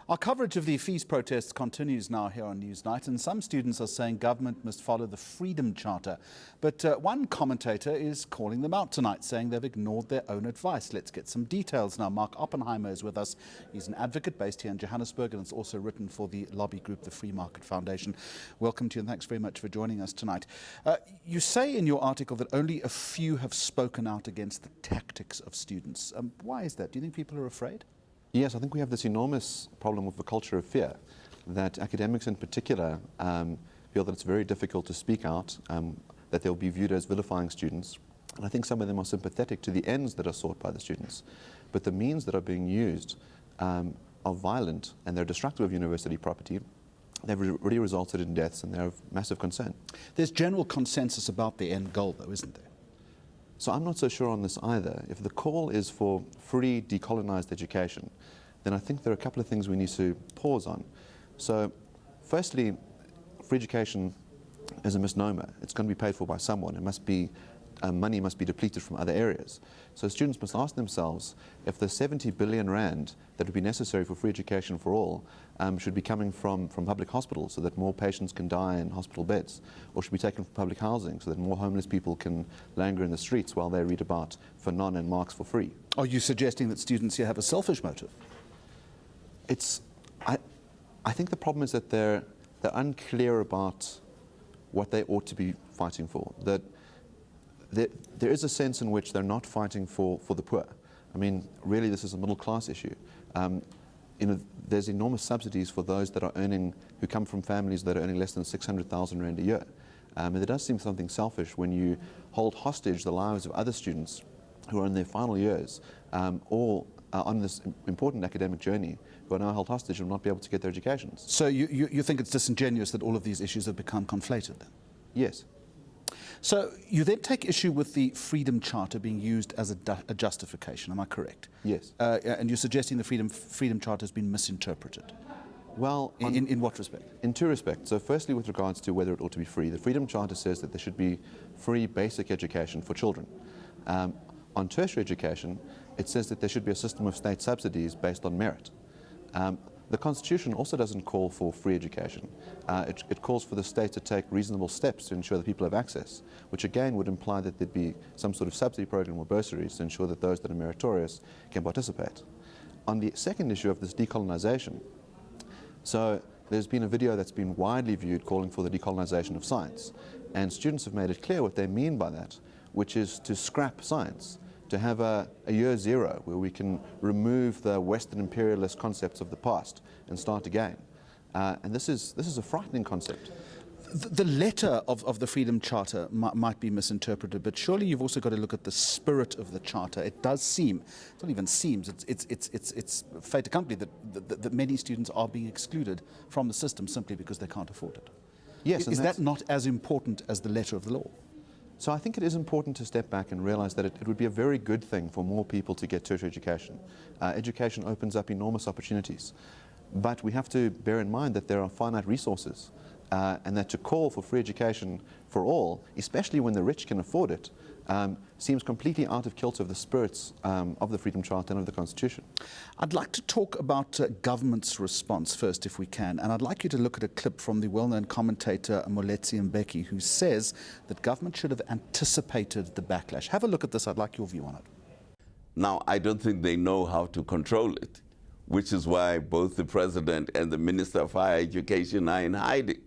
Our coverage of the fees protests continues now here on Newsnight, and some students are saying government must follow the Freedom Charter. But one commentator is calling them out tonight, saying they've ignored their own advice. Let's get some details now. Mark Oppenheimer is with us. He's an advocate based here in Johannesburg and has also written for the lobby group, the Free Market Foundation. Welcome to you and thanks very much for joining us tonight. You say in your article that only a few have spoken out against the tactics of students. Why is that? Do you think people are afraid? Yes, I think we have this enormous problem with the culture of fear, that academics in particular feel that it's very difficult to speak out, that they'll be viewed as vilifying students. And I think some of them are sympathetic to the ends that are sought by the students. But the means that are being used are violent and they're destructive of university property. They've already resulted in deaths and they're of massive concern. There's general consensus about the end goal, though, isn't there? So I'm not so sure on this either. If the call is for free, decolonized education, then I think there are a couple of things we need to pause on. So, firstly, free education is a misnomer. It's going to be paid for by someone. It must be, money must be depleted from other areas. So students must ask themselves if the 70 billion rand that would be necessary for free education for all should be coming from public hospitals so that more patients can die in hospital beds, or should be taken from public housing so that more homeless people can linger in the streets while they read about Fanon and Marx for free. Are you suggesting that students here have a selfish motive? I think the problem is that they're unclear about what they ought to be fighting for. That there is a sense in which they're not fighting for the poor. I mean, really, this is a middle-class issue. There's enormous subsidies for those that are earning, who come from families that are earning less than 600,000 rand a year. And there does seem something selfish when you hold hostage the lives of other students who are in their final years, or on this important academic journey, who are now held hostage and will not be able to get their educations. So you think it's disingenuous that all of these issues have become conflated then? Yes. So you then take issue with the Freedom Charter being used as a justification, am I correct? Yes. And you're suggesting the Freedom Charter has been misinterpreted? Well, in what respect? In two respects. So firstly, with regards to whether it ought to be free, the Freedom Charter says that there should be free basic education for children. On tertiary education, it says that there should be a system of state subsidies based on merit. The Constitution also doesn't call for free education. It calls for the state to take reasonable steps to ensure that people have access, which again would imply that there'd be some sort of subsidy program or bursaries to ensure that those that are meritorious can participate. On the second issue of this decolonization, so there's been a video that's been widely viewed calling for the decolonization of science, and students have made it clear what they mean by that, which is to scrap science, to have a year zero where we can remove the Western imperialist concepts of the past and start again. And this is a frightening concept. The letter of the Freedom Charter might be misinterpreted, but surely you've also got to look at the spirit of the Charter. It does seem, it's not even seems, it's fait accompli that many students are being excluded from the system simply because they can't afford it. Yes. Is that not as important as the letter of the law? So I think it is important to step back and realize that it would be a very good thing for more people to get tertiary education. Education opens up enormous opportunities. But we have to bear in mind that there are finite resources, and that to call for free education for all, especially when the rich can afford it, seems completely out of kilter of the spirits of the Freedom Charter and of the Constitution. I'd like to talk about government's response first, if we can, and I'd like you to look at a clip from the well-known commentator Moletsi Mbeki, who says that government should have anticipated the backlash. Have a look at this. I'd like your view on it. Now, I don't think they know how to control it, which is why both the President and the Minister of Higher Education are in hiding.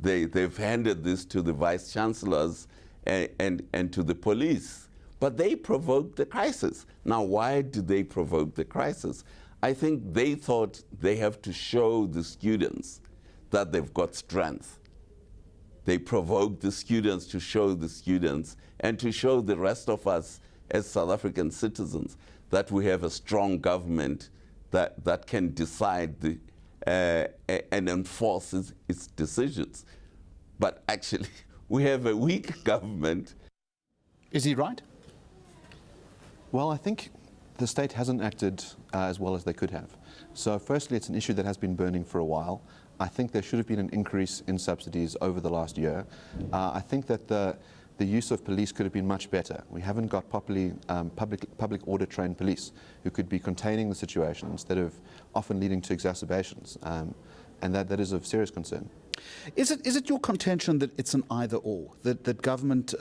They've handed this to the Vice Chancellors and to the police. But they provoked the crisis. Now, why did they provoke the crisis? I think they thought they have to show the students that they've got strength. They provoked the students to show the students and to show the rest of us as South African citizens that we have a strong government that can decide and enforce its decisions. But actually, we have a weak government. Is he right? Well, I think the state hasn't acted as well as they could have. So firstly, it's an issue that has been burning for a while. I think there should have been an increase in subsidies over the last year. I think that the use of police could have been much better. We haven't got properly public order trained police who could be containing the situation instead of often leading to exacerbations, and that is of serious concern. Is it your contention that it's an either-or, that government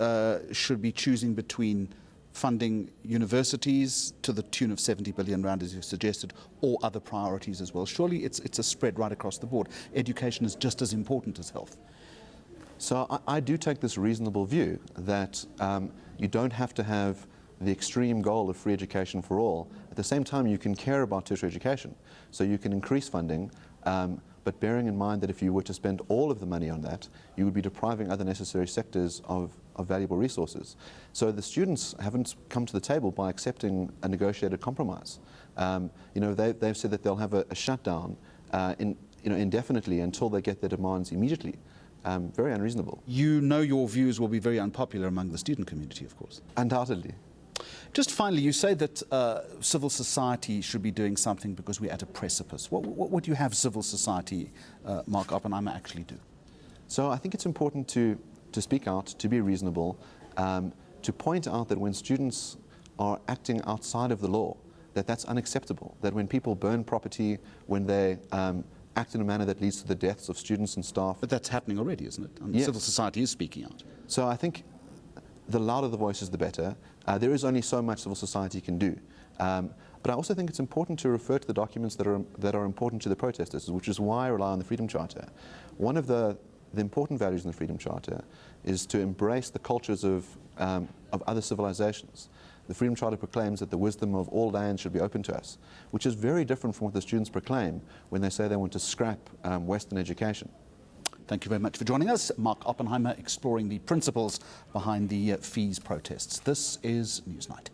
should be choosing between funding universities to the tune of 70 billion rand, as you suggested, or other priorities as well? Surely it's a spread right across the board. Education is just as important as health. So I do take this reasonable view that you don't have to have the extreme goal of free education for all. At the same time, you can care about tertiary education. So you can increase funding, but bearing in mind that if you were to spend all of the money on that, you would be depriving other necessary sectors of valuable resources. So the students haven't come to the table by accepting a negotiated compromise. They've said that they'll have a shutdown indefinitely until they get their demands immediately. Very unreasonable. You know your views will be very unpopular among the student community, of course. Undoubtedly. Just finally, you say that civil society should be doing something because we're at a precipice. What would you have civil society, Mark Oppenheimer, actually do? So I think it's important to speak out, to be reasonable, to point out that when students are acting outside of the law, that's unacceptable, that when people burn property, when they act in a manner that leads to the deaths of students and staff. But that's happening already, isn't it? Yes. Civil society is speaking out. So I think the louder the voices, the better. There is only so much civil society can do. But I also think it's important to refer to the documents that are important to the protesters, which is why I rely on the Freedom Charter. One of the important values in the Freedom Charter is to embrace the cultures of other civilizations. The Freedom Charter proclaims that the wisdom of all lands should be open to us, which is very different from what the students proclaim when they say they want to scrap Western education. Thank you very much for joining us. Mark Oppenheimer exploring the principles behind the fees protests. This is Newsnight.